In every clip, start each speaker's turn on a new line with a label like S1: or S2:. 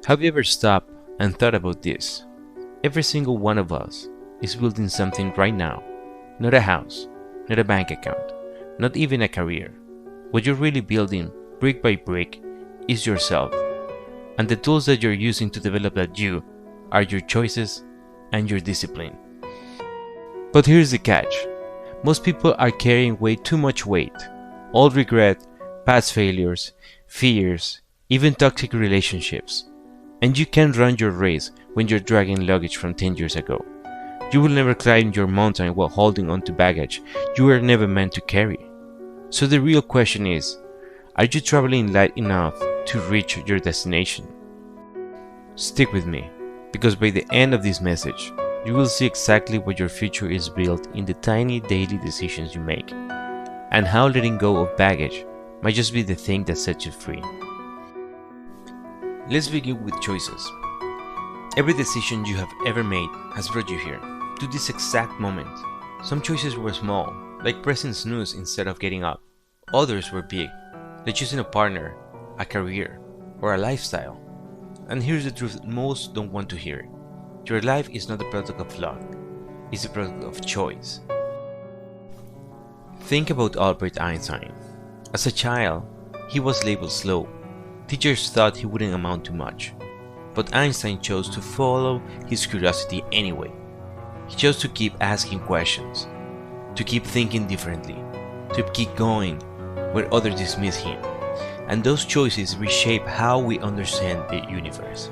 S1: Have you ever stopped and thought about this? Every single one of us is building something right now. Not a house, not a bank account, not even a career. What you're really building, brick by brick, is yourself. And the tools that you're using to develop that you are your choices and your discipline. But here's the catch. Most people are carrying way too much weight. Old regret, past failures, fears, even toxic relationships. And you can't run your race when you're dragging luggage from 10 years ago. You will never climb your mountain while holding on to baggage you were never meant to carry. So the real question is, are you traveling light enough to reach your destination? Stick with me, because by the end of this message, you will see exactly what your future is built in the tiny daily decisions you make, and how letting go of baggage might just be the thing that sets you free. Let's begin with choices. Every decision you have ever made has brought you here, to this exact moment. Some choices were small, like pressing snooze instead of getting up. Others were big, like choosing a partner, a career, or a lifestyle. And here's the truth most don't want to hear. Your life is not a product of luck, it's a product of choice. Think about Albert Einstein. As a child, he was labeled slow. Teachers thought he wouldn't amount to much. But Einstein chose to follow his curiosity anyway. He chose to keep asking questions, to keep thinking differently, to keep going where others dismiss him. And those choices reshape how we understand the universe.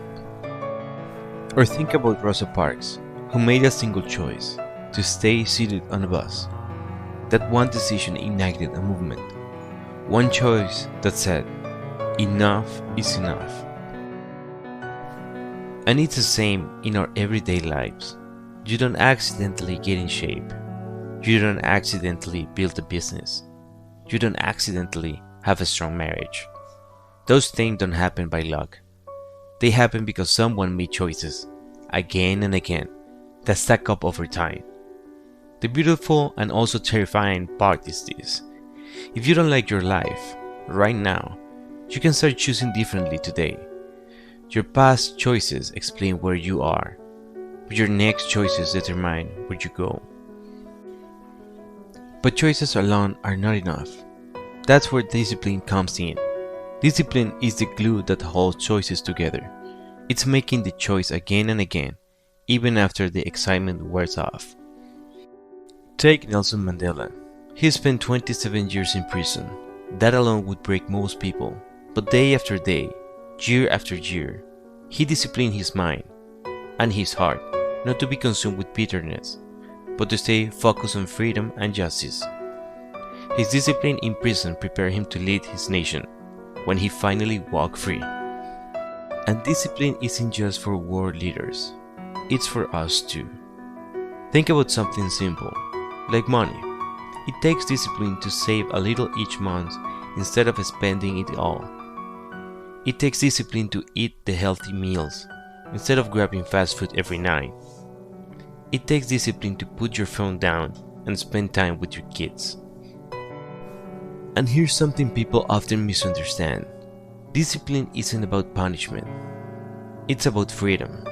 S1: Or think about Rosa Parks, who made a single choice, to stay seated on a bus. That one decision ignited a movement. One choice that said, enough is enough. And it's the same in our everyday lives. You don't accidentally get in shape. You don't accidentally build a business. You don't accidentally have a strong marriage. Those things don't happen by luck. They happen because someone made choices, again and again, that stack up over time. The beautiful and also terrifying part is this. If you don't like your life, right now, you can start choosing differently today. Your past choices explain where you are, but your next choices determine where you go. But choices alone are not enough. That's where discipline comes in. Discipline is the glue that holds choices together. It's making the choice again and again, even after the excitement wears off. Take Nelson Mandela. He spent 27 years in prison. That alone would break most people. But day after day, year after year, he disciplined his mind and his heart not to be consumed with bitterness, but to stay focused on freedom and justice. His discipline in prison prepared him to lead his nation when he finally walked free. And discipline isn't just for world leaders, it's for us too. Think about something simple, like money. It takes discipline to save a little each month instead of spending it all. It takes discipline to eat the healthy meals instead of grabbing fast food every night. It takes discipline to put your phone down and spend time with your kids. And here's something people often misunderstand. Discipline isn't about punishment. It's about freedom.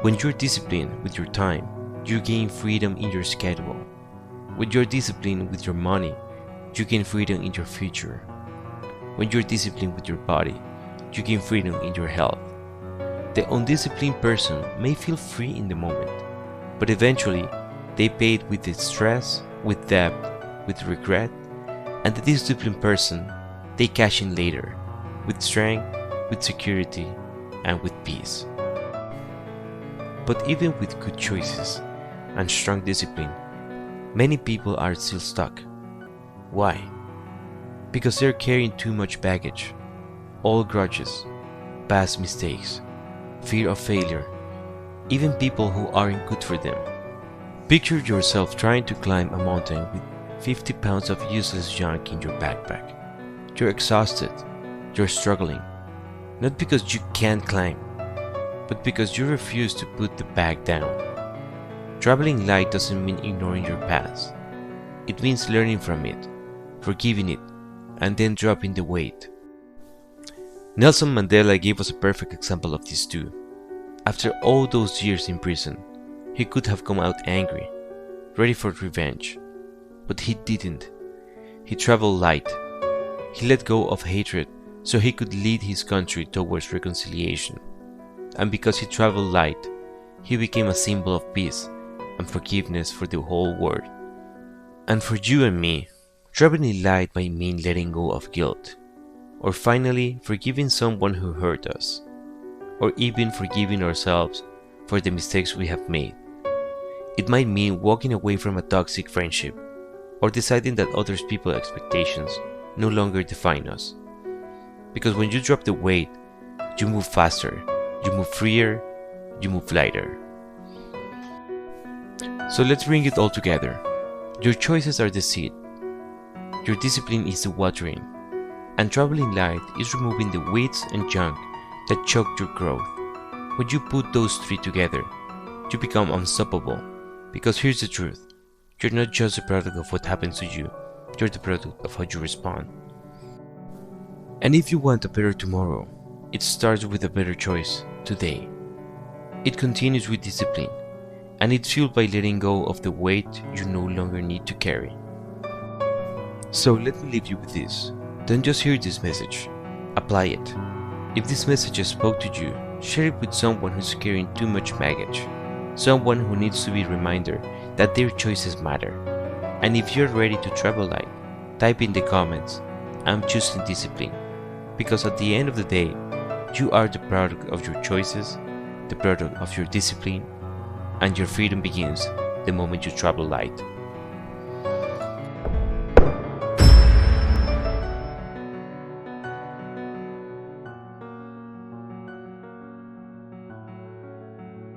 S1: When you're disciplined with your time, you gain freedom in your schedule. When you're disciplined with your money, you gain freedom in your future. When you're disciplined with your body, you gain freedom in your health. The undisciplined person may feel free in the moment, but eventually they pay it with stress, with debt, with regret, and the disciplined person, they cash in later, with strength, with security, and with peace. But even with good choices and strong discipline, many people are still stuck. Why? Because they're carrying too much baggage, old grudges, past mistakes, fear of failure, even people who aren't good for them. Picture yourself trying to climb a mountain with 50 pounds of useless junk in your backpack. You're exhausted, you're struggling, not because you can't climb, but because you refuse to put the bag down. Traveling light doesn't mean ignoring your past. It means learning from it, forgiving it, and then dropping the weight. Nelson Mandela gave us a perfect example of this too. After all those years in prison, he could have come out angry, ready for revenge. But he didn't. He traveled light. He let go of hatred so he could lead his country towards reconciliation. And because he traveled light, he became a symbol of peace and forgiveness for the whole world. And for you and me, traveling light might mean letting go of guilt, or finally forgiving someone who hurt us, or even forgiving ourselves for the mistakes we have made. It might mean walking away from a toxic friendship, or deciding that other people's expectations no longer define us. Because when you drop the weight, you move faster, you move freer, you move lighter. So let's bring it all together. Your choices are the seed, your discipline is the watering, and traveling light is removing the weeds and junk that choke your growth. When you put those three together, you become unstoppable. Because here's the truth, you're not just a product of what happens to you, you're the product of how you respond. And if you want a better tomorrow, it starts with a better choice today. It continues with discipline, and it's fueled by letting go of the weight you no longer need to carry. So let me leave you with this. Don't just hear this message, apply it. If this message spoke to you, share it with someone who's carrying too much baggage, someone who needs to be reminded that their choices matter. And if you're ready to travel light, type in the comments, I'm choosing discipline. Because at the end of the day, you are the product of your choices, the product of your discipline, and your freedom begins the moment you travel light.